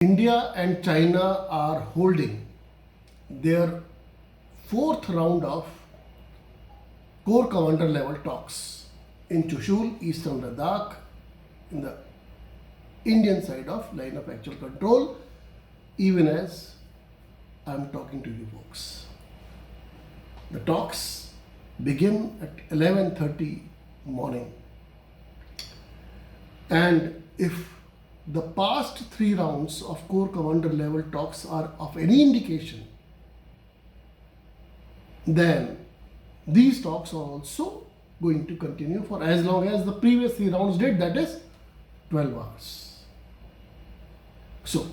India and China are holding their fourth round of core commander level talks in Chushul, Eastern Ladakh, in the Indian side of line of actual control, even as I am talking to you folks. The talks begin at 11:30 morning, and if the past three rounds of core commander level talks are of any indication, then these talks are also going to continue for as long as the previous three rounds did, that is 12 hours. So,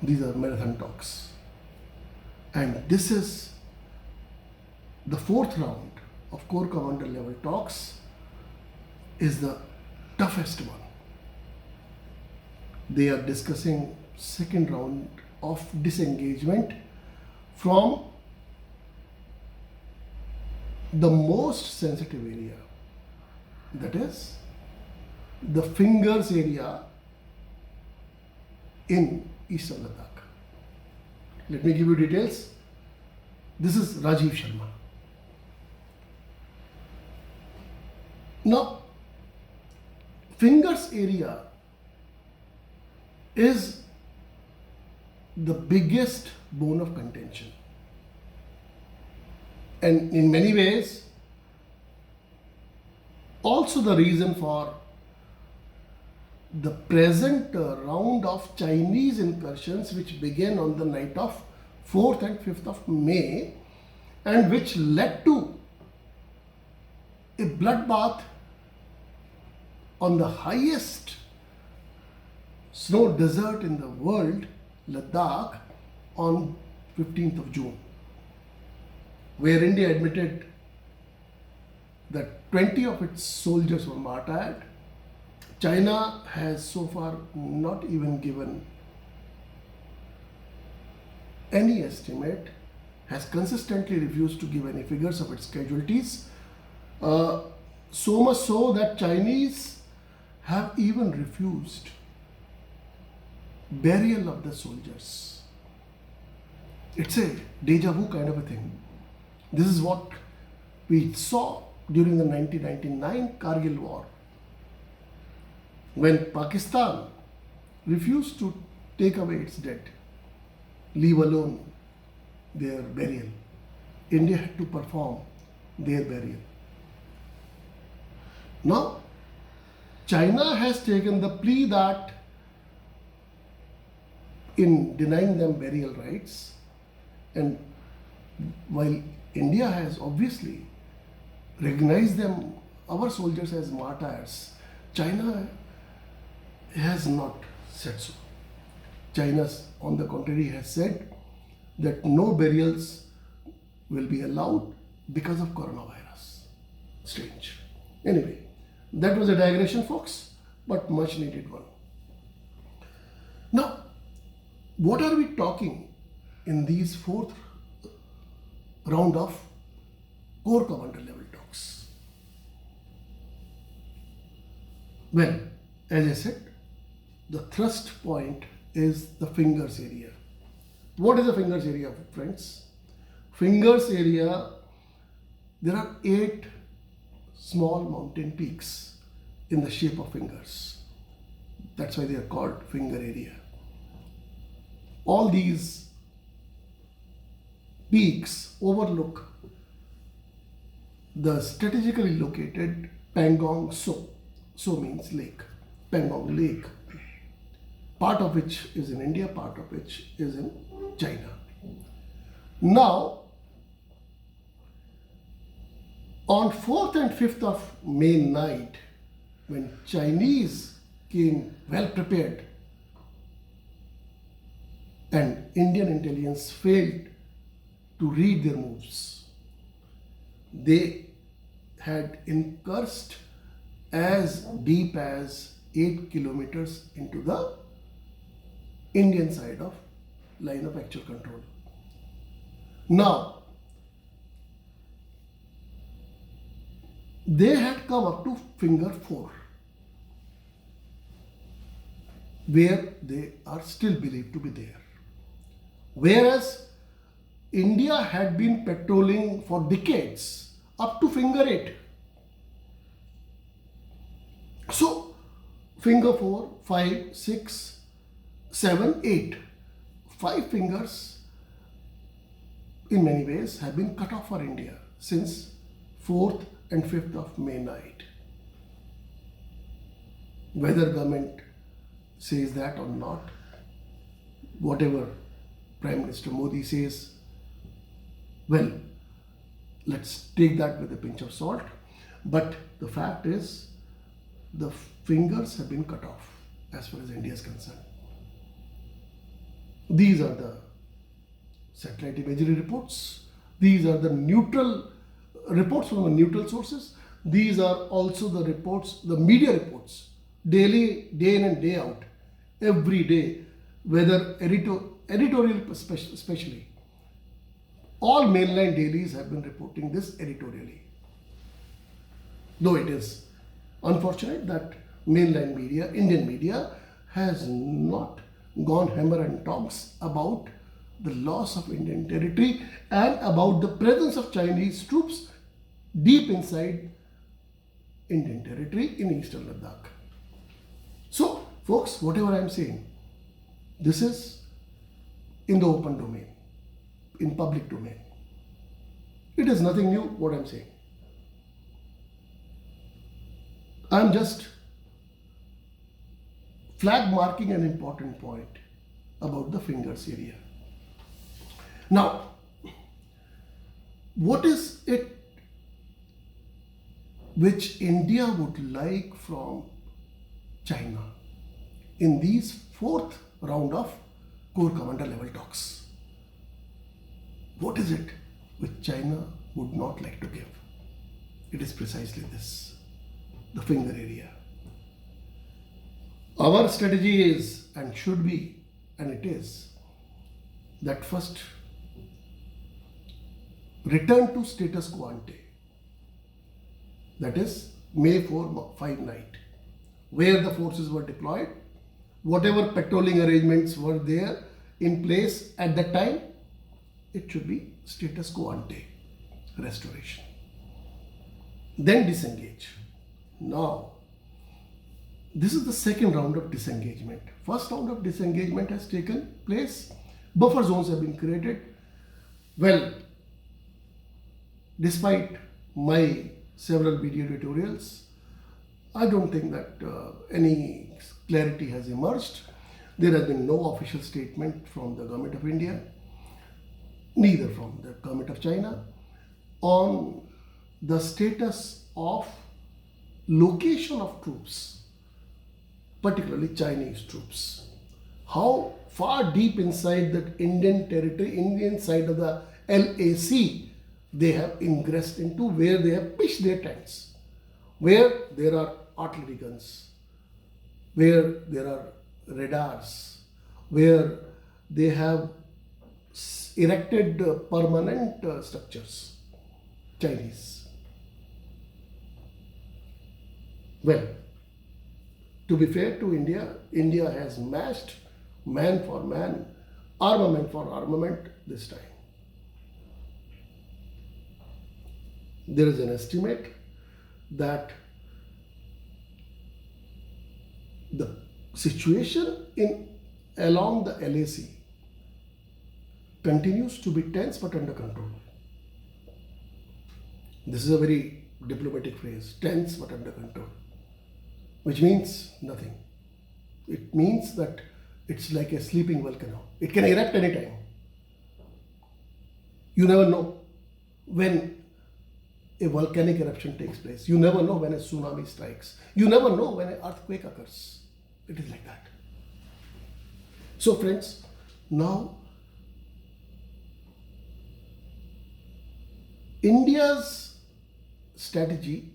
these are marathon talks. And this is the fourth round of core commander level talks, is the toughest one. They are discussing second round of disengagement from the most sensitive area, that is the fingers area in Eastern Ladakh. Let me give you details. This is Rajeev Sharma. Now, fingers area is the biggest bone of contention, and in many ways also the reason for the present round of Chinese incursions, which began on the night of 4th and 5th of May and which led to a bloodbath on the highest snow desert in the world, Ladakh, on 15th of June, where India admitted that 20 of its soldiers were martyred. China has so far not even given any estimate, has consistently refused to give any figures of its casualties, so much so that Chinese have even refused burial of the soldiers. It's a deja vu kind of a thing. This is what we saw during the 1999 Kargil war, when Pakistan refused to take away its dead, leave alone their burial. India had to perform their burial. Now, China has taken the plea that in denying them burial rights, and while India has obviously recognized them, our soldiers, as martyrs, China has not said so. China, on the contrary, has said that no burials will be allowed because of coronavirus. Strange. Anyway, that was a digression, folks, but much needed one. Now, what are we talking in these fourth round of core commander level talks? Well, as I said, the thrust point is the fingers area. What is the fingers area, friends? Fingers area, there are 8 small mountain peaks in the shape of fingers. That's why they are called finger area. All these peaks overlook the strategically located Pangong So. So means lake. Pangong Lake. Part of which is in India, part of which is in China. Now, on 4th and 5th of May night, when Chinese came well prepared and Indian intelligence failed to read their moves, they had incursed as deep as 8 kilometers into the Indian side of line of actual control. Now, they had come up to finger 4. where they are still believed to be there. Whereas India had been patrolling for decades up to finger 8. So, finger 4, 5, 6, 7, 8. 5 fingers in many ways have been cut off for India since 4th and 5th of May night. Whether government says that or not, whatever Prime Minister Modi says, well, let's take that with a pinch of salt. But the fact is, the fingers have been cut off as far as India is concerned. These are the satellite imagery reports. These are the neutral reports from the neutral sources. These are also the reports, the media reports, daily, day in and day out, every day, whether editorial especially. All mainline dailies have been reporting this editorially. Though it is unfortunate that mainline media, Indian media, has not gone hammer and tongs about the loss of Indian territory and about the presence of Chinese troops deep inside Indian territory in eastern Ladakh. So, folks, whatever I am saying, this is in the open domain, in public domain. It is nothing new what I am saying. I am just flag marking an important point about the fingers area. Now, what is it which India would like from China in these 4th round of core commander level talks? What is it which China would not like to give? It is precisely this, the finger area. Our strategy is, and should be, and it is, that first return to status quo ante. That is May 4-5 night, where the forces were deployed, whatever patrolling arrangements were there in place at that time, it should be status quo ante, restoration. Then disengage. Now, this is the second round of disengagement. First round of disengagement has taken place. Buffer zones have been created. Well, despite my several video tutorials, I don't think that any clarity has emerged. There has been no official statement from the government of India, neither from the government of China, on the status of location of troops, particularly Chinese troops. How far deep inside that Indian territory, Indian side of the LAC, they have ingressed into, where they have pitched their tents, where there are artillery guns, where there are radars, where they have erected permanent structures, Chinese. Well, to be fair to India, India has matched man for man, armament for armament this time. There is an estimate that the situation along the LAC continues to be tense but under control. This is a very diplomatic phrase, tense but under control, which means nothing. It means that it's like a sleeping volcano. It can erupt anytime. You never know when a volcanic eruption takes place. You never know when a tsunami strikes. You never know when an earthquake occurs. It is like that. So friends, now India's strategy,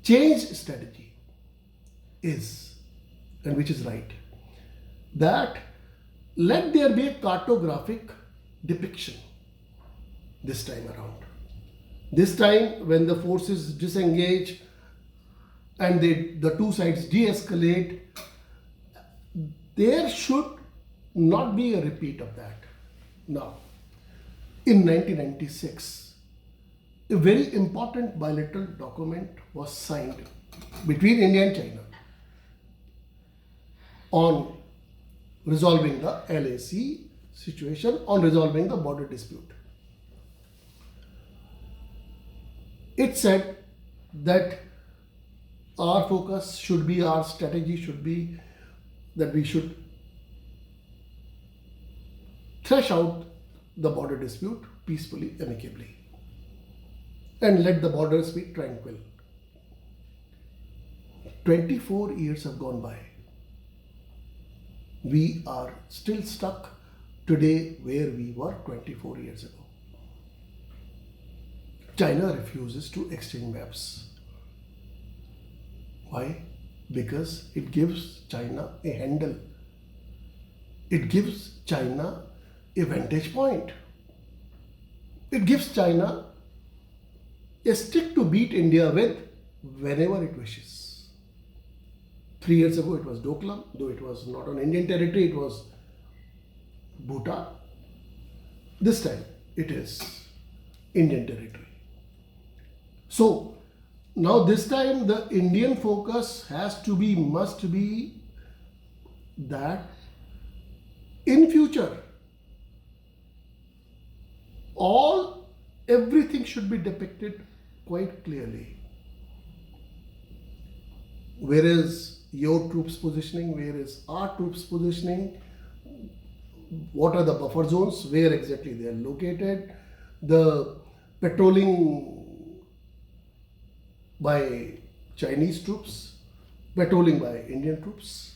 changed strategy is, and which is right, that let there be a cartographic depiction this time around. This time, when the forces disengage and the two sides de-escalate, there should not be a repeat of that. Now, in 1996, a very important bilateral document was signed between India and China on resolving the LAC situation, on resolving the border dispute. It said that our focus should be, our strategy should be that we should thresh out the border dispute peacefully, amicably, and let the borders be tranquil. 24 years have gone by. We are still stuck today where we were 24 years ago. China refuses to exchange maps. Why? Because it gives China a handle. It gives China a vantage point. It gives China a stick to beat India with whenever it wishes. 3 years ago it was Doklam, though it was not on Indian territory, it was Bhutan. This time it is Indian territory. So now this time the Indian focus must be that in future everything should be depicted quite clearly. Where is your troops positioning? Where is our troops positioning? What are the buffer zones? Where exactly they are located? The patrolling by Chinese troops, patrolling by Indian troops,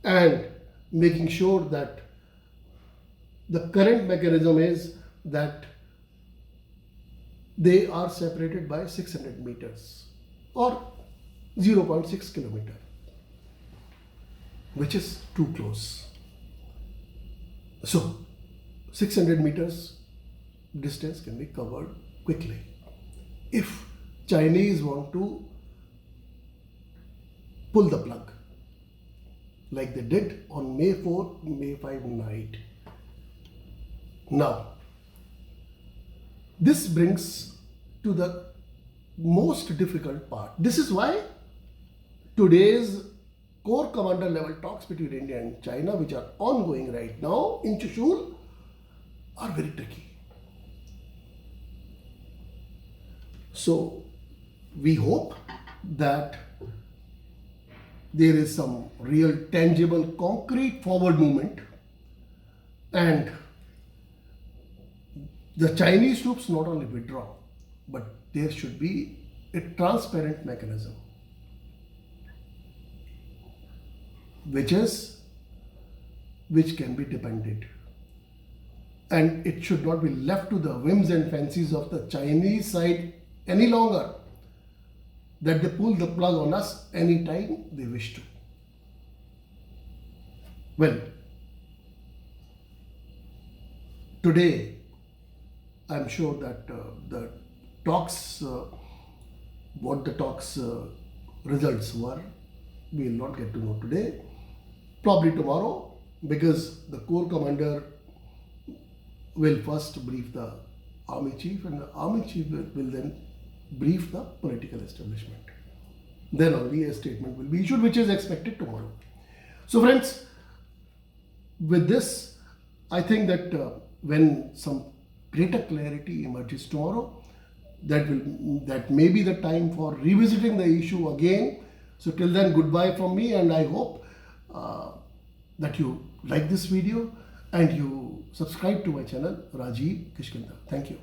and making sure that the current mechanism is that they are separated by 600 meters or 0.6 kilometer, which is too close. So 600 meters distance can be covered quickly. If Chinese want to pull the plug like they did on May 4, May 5 night. Now, this brings to the most difficult part. This is why today's core commander level talks between India and China, which are ongoing right now in Chushul, are very tricky. So we hope that there is some real tangible concrete forward movement and the Chinese troops not only withdraw, but there should be a transparent mechanism which can be depended, and it should not be left to the whims and fancies of the Chinese side any longer, that they pull the plug on us anytime they wish to. Well, today I'm sure that the talks, what the talks results were, we will not get to know today, probably tomorrow, because the Corps Commander will first brief the Army Chief, and the Army Chief will then brief the political establishment. Then only a statement will be issued, which is expected tomorrow. So friends, with this, I think that when some greater clarity emerges tomorrow, that may be the time for revisiting the issue again. So till then, goodbye from me, and I hope that you like this video and you subscribe to my channel, Rajeev Kishkindha. Thank you.